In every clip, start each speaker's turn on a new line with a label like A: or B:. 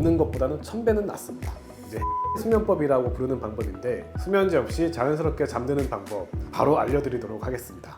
A: 없는 것보다는 1000배는 낫습니다. 이제 수면법이라고 부르는 방법인데, 수면제 없이 자연스럽게 잠드는 방법 바로 알려드리도록 하겠습니다.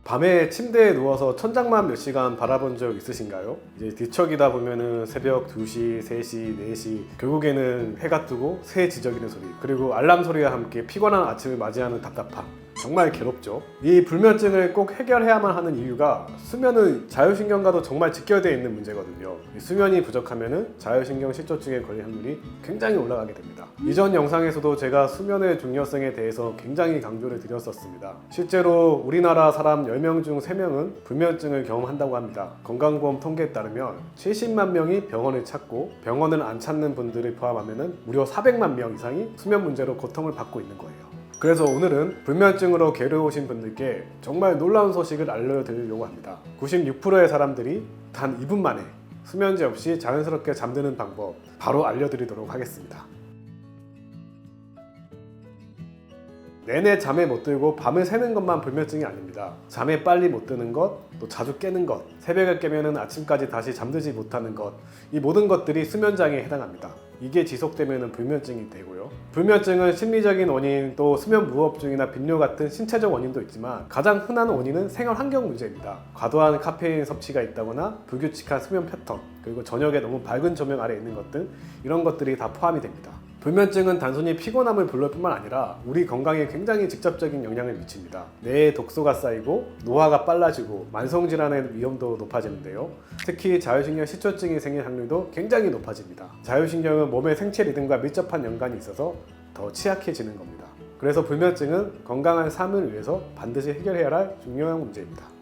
A: 밤에 침대에 누워서 천장만 몇 시간 바라본 적 있으신가요? 이제 뒤척이다 보면은 새벽 2시, 3시, 4시 결국에는 해가 뜨고 새 지저귀는 소리, 그리고 알람 소리와 함께 피곤한 아침을 맞이하는 답답함, 정말 괴롭죠. 이 불면증을 꼭 해결해야만 하는 이유가 수면은 자율신경과도 정말 직결되어 있는 문제거든요. 수면이 부족하면 자율신경 실조증에 걸릴 확률이 굉장히 올라가게 됩니다. 이전 영상에서도 제가 수면의 중요성에 대해서 굉장히 강조를 드렸었습니다. 실제로 우리나라 사람 10명 중 3명은 불면증을 경험한다고 합니다. 건강보험 통계에 따르면 70만 명이 병원을 찾고, 병원을 안 찾는 분들을 포함하면 무려 400만 명 이상이 수면 문제로 고통을 받고 있는 거예요. 그래서 오늘은 불면증으로 괴로우신 분들께 정말 놀라운 소식을 알려드리려고 합니다. 96%의 사람들이 단 2분 만에 수면제 없이 자연스럽게 잠드는 방법 바로 알려드리도록 하겠습니다. 내내 잠에 못 들고 밤을 새는 것만 불면증이 아닙니다. 잠에 빨리 못 드는 것, 또 자주 깨는 것, 새벽에 깨면 아침까지 다시 잠들지 못하는 것, 이 모든 것들이 수면장애에 해당합니다. 이게 지속되면 불면증이 되고요. 불면증은 심리적인 원인, 또 수면 무호흡증이나 빈뇨 같은 신체적 원인도 있지만 가장 흔한 원인은 생활 환경 문제입니다. 과도한 카페인 섭취가 있다거나 불규칙한 수면 패턴, 그리고 저녁에 너무 밝은 조명 아래 있는 것들, 이런 것들이 다 포함이 됩니다. 불면증은 단순히 피곤함을 불러올 뿐만 아니라 우리 건강에 굉장히 직접적인 영향을 미칩니다. 뇌에 독소가 쌓이고 노화가 빨라지고 만성질환의 위험도 높아지는데요. 특히 자율신경 실조증이 생길 확률도 굉장히 높아집니다. 자율신경은 몸의 생체 리듬과 밀접한 연관이 있어서 더 취약해지는 겁니다. 그래서 불면증은 건강한 삶을 위해서 반드시 해결해야 할 중요한 문제입니다.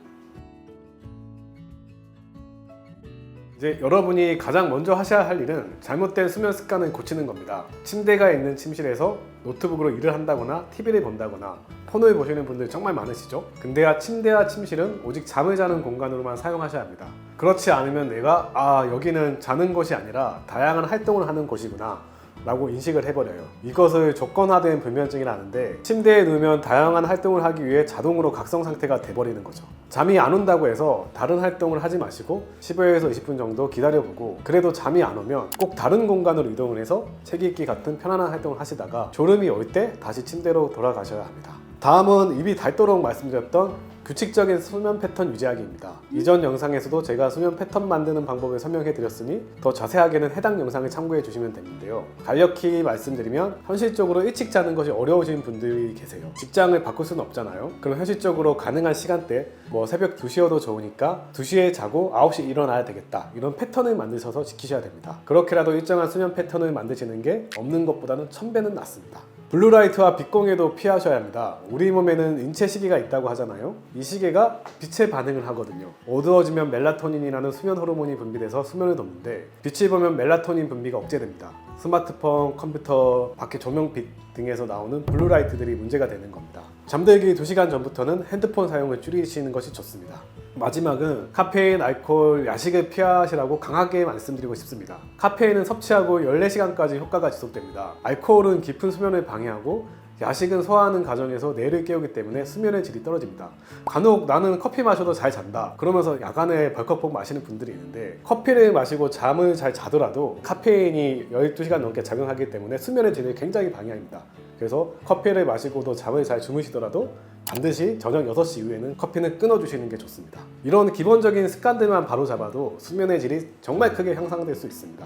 A: 이제 여러분이 가장 먼저 하셔야 할 일은 잘못된 수면 습관을 고치는 겁니다. 침대가 있는 침실에서 노트북으로 일을 한다거나 TV를 본다거나 폰을 보시는 분들 정말 많으시죠? 근데야 침대와 침실은 오직 잠을 자는 공간으로만 사용하셔야 합니다. 그렇지 않으면 내가 여기는 자는 곳이 아니라 다양한 활동을 하는 곳이구나 라고 인식을 해버려요. 이것을 조건화된 불면증이라는데, 침대에 누우면 다양한 활동을 하기 위해 자동으로 각성 상태가 돼버리는 거죠. 잠이 안 온다고 해서 다른 활동을 하지 마시고 15에서 20분 정도 기다려보고, 그래도 잠이 안 오면 꼭 다른 공간으로 이동을 해서 책 읽기 같은 편안한 활동을 하시다가 졸음이 올 때 다시 침대로 돌아가셔야 합니다. 다음은 입이 닳도록 말씀드렸던 규칙적인 수면 패턴 유지하기입니다. 이전 영상에서도 제가 수면 패턴 만드는 방법을 설명해 드렸으니 더 자세하게는 해당 영상을 참고해 주시면 되는데요. 간략히 말씀드리면, 현실적으로 일찍 자는 것이 어려우신 분들이 계세요. 직장을 바꿀 수는 없잖아요. 그럼 현실적으로 가능한 시간대, 새벽 2시여도 좋으니까 2시에 자고 9시에 일어나야 되겠다, 이런 패턴을 만드셔서 지키셔야 됩니다. 그렇게라도 일정한 수면 패턴을 만드시는 게 없는 것보다는 1000배는 낫습니다. 블루라이트와 빛공해도 피하셔야 합니다. 우리 몸에는 인체 시계가 있다고 하잖아요. 이 시계가 빛에 반응을 하거든요. 어두워지면 멜라토닌이라는 수면 호르몬이 분비돼서 수면을 돕는데, 빛을 보면 멜라토닌 분비가 억제됩니다. 스마트폰, 컴퓨터, 밖에 조명빛 등에서 나오는 블루라이트들이 문제가 되는 겁니다. 잠들기 2시간 전부터는 핸드폰 사용을 줄이시는 것이 좋습니다. 마지막은 카페인, 알코올, 야식을 피하시라고 강하게 말씀드리고 싶습니다. 카페인은 섭취하고 14시간까지 효과가 지속됩니다. 알코올은 깊은 수면을 방해하고, 야식은 소화하는 과정에서 뇌를 깨우기 때문에 수면의 질이 떨어집니다. 간혹 나는 커피 마셔도 잘 잔다 그러면서 야간에 벌컥 마시는 분들이 있는데, 커피를 마시고 잠을 잘 자더라도 카페인이 12시간 넘게 작용하기 때문에 수면의 질을 굉장히 방해합니다. 그래서 커피를 마시고도 잠을 잘 주무시더라도 반드시 저녁 6시 이후에는 커피는 끊어주시는 게 좋습니다. 이런 기본적인 습관들만 바로 잡아도 수면의 질이 정말 크게 향상될 수 있습니다.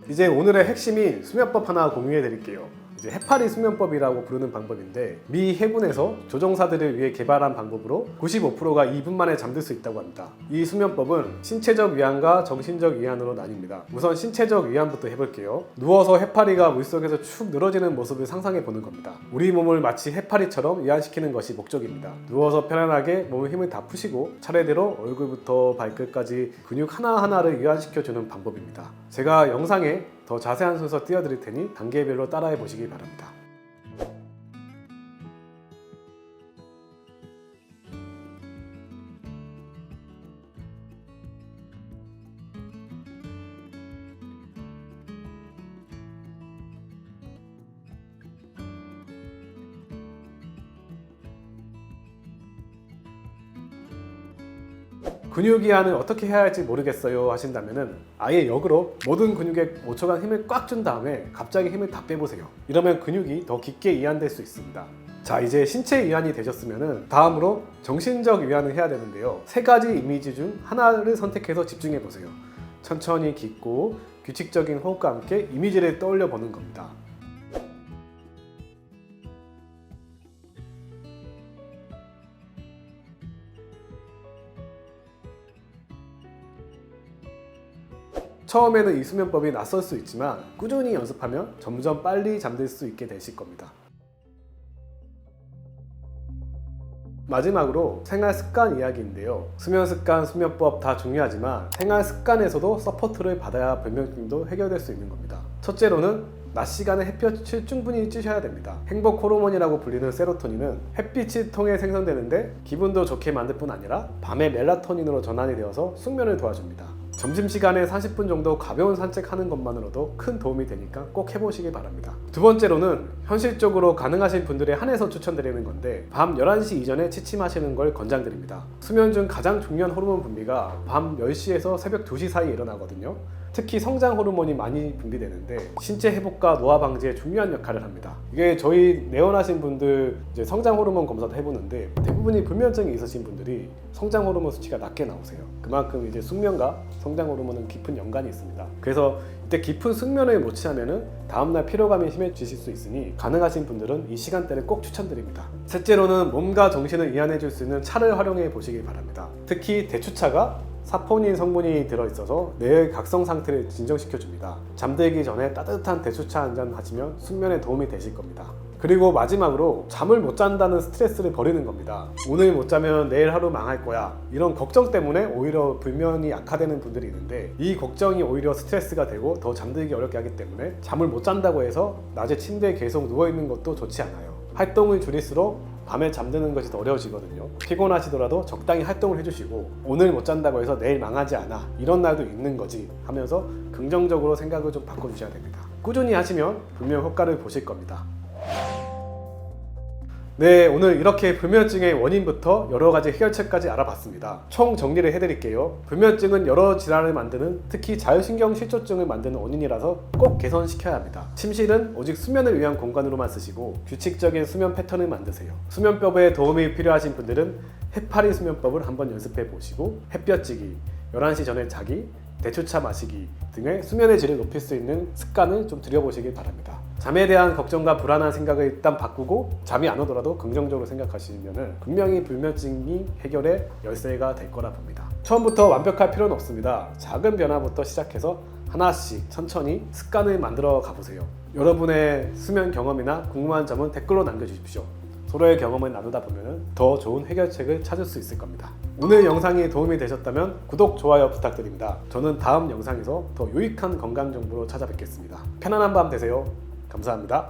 A: 이제 오늘의 핵심인 수면법 하나 공유해 드릴게요. 이제 해파리 수면법이라고 부르는 방법인데, 미 해군에서 조종사들을 위해 개발한 방법으로 95%가 2분 만에 잠들 수 있다고 합니다. 이 수면법은 신체적 위안과 정신적 위안으로 나뉩니다. 우선 신체적 위안부터 해볼게요. 누워서 해파리가 물속에서 축 늘어지는 모습을 상상해 보는 겁니다. 우리 몸을 마치 해파리처럼 위안시키는 것이 목적입니다. 누워서 편안하게 몸의 힘을 다 푸시고 차례대로 얼굴부터 발끝까지 근육 하나하나를 위안시켜주는 방법입니다. 제가 영상에 더 자세한 순서 띄워드릴 테니 단계별로 따라해 보시기 바랍니다. 근육 이완을 어떻게 해야 할지 모르겠어요 하신다면은 아예 역으로 모든 근육에 5초간 힘을 꽉 준 다음에 갑자기 힘을 다 빼보세요. 이러면 근육이 더 깊게 이완될 수 있습니다. 자, 이제 신체 이완이 되셨으면은 다음으로 정신적 이완을 해야 되는데요. 세 가지 이미지 중 하나를 선택해서 집중해 보세요. 천천히 깊고 규칙적인 호흡과 함께 이미지를 떠올려 보는 겁니다. 처음에는 이 수면법이 낯설 수 있지만 꾸준히 연습하면 점점 빨리 잠들 수 있게 되실 겁니다. 마지막으로 생활 습관 이야기인데요. 수면 습관, 수면법 다 중요하지만 생활 습관에서도 서포트를 받아야 불면증도 해결될 수 있는 겁니다. 첫째로는 낮 시간에 햇볕을 충분히 쬐셔야 됩니다. 행복 호르몬이라고 불리는 세로토닌은 햇빛을 통해 생성되는데 기분도 좋게 만들 뿐 아니라 밤에 멜라토닌으로 전환이 되어서 숙면을 도와줍니다. 점심시간에 40분 정도 가벼운 산책하는 것만으로도 큰 도움이 되니까 꼭 해보시기 바랍니다. 두 번째로는 현실적으로 가능하신 분들에 한해서 추천드리는 건데 밤 11시 이전에 취침하시는 걸 권장드립니다. 수면 중 가장 중요한 호르몬 분비가 밤 10시에서 새벽 2시 사이에 일어나거든요. 특히 성장 호르몬이 많이 분비되는데 신체 회복과 노화 방지에 중요한 역할을 합니다. 이게 저희 내원하신 분들 이제 성장 호르몬 검사도 해보는데 대부분이 불면증이 있으신 분들이 성장 호르몬 수치가 낮게 나오세요. 그만큼 이제 숙면과 성장 호르몬은 깊은 연관이 있습니다. 그래서 이때 깊은 숙면을 못 취하면은 다음날 피로감이 심해지실 수 있으니 가능하신 분들은 이 시간대를 꼭 추천드립니다. 셋째로는 몸과 정신을 이완해 줄 수 있는 차를 활용해 보시길 바랍니다. 특히 대추차가 사포닌 성분이 들어있어서 뇌의 각성 상태를 진정시켜 줍니다. 잠들기 전에 따뜻한 대추차 한 잔 하시면 숙면에 도움이 되실 겁니다. 그리고 마지막으로 잠을 못 잔다는 스트레스를 버리는 겁니다. 오늘 못 자면 내일 하루 망할 거야, 이런 걱정 때문에 오히려 불면이 악화되는 분들이 있는데 이 걱정이 오히려 스트레스가 되고 더 잠들기 어렵게 하기 때문에 잠을 못 잔다고 해서 낮에 침대에 계속 누워있는 것도 좋지 않아요. 활동을 줄일수록 밤에 잠드는 것이 더 어려워지거든요. 피곤하시더라도 적당히 활동을 해주시고 오늘 못 잔다고 해서 내일 망하지 않아, 이런 날도 있는 거지 하면서 긍정적으로 생각을 좀 바꿔주셔야 됩니다. 꾸준히 하시면 분명 효과를 보실 겁니다. 네, 오늘 이렇게 불면증의 원인부터 여러 가지 해결책까지 알아봤습니다. 총 정리를 해드릴게요. 불면증은 여러 질환을 만드는, 특히 자율신경 실조증을 만드는 원인이라서 꼭 개선시켜야 합니다. 침실은 오직 수면을 위한 공간으로만 쓰시고 규칙적인 수면 패턴을 만드세요. 수면법에 도움이 필요하신 분들은 해파리 수면법을 한번 연습해 보시고 햇볕 쬐기, 11시 전에 자기, 대추차 마시기 등의 수면의 질을 높일 수 있는 습관을 좀 들여보시길 바랍니다. 잠에 대한 걱정과 불안한 생각을 일단 바꾸고 잠이 안 오더라도 긍정적으로 생각하시면 분명히 불면증이 해결의 열쇠가 될 거라 봅니다. 처음부터 완벽할 필요는 없습니다. 작은 변화부터 시작해서 하나씩 천천히 습관을 만들어 가보세요. 여러분의 수면 경험이나 궁금한 점은 댓글로 남겨주십시오. 서로의 경험을 나누다 보면 더 좋은 해결책을 찾을 수 있을 겁니다. 오늘 영상이 도움이 되셨다면 구독, 좋아요 부탁드립니다. 저는 다음 영상에서 더 유익한 건강 정보로 찾아뵙겠습니다. 편안한 밤 되세요. 감사합니다.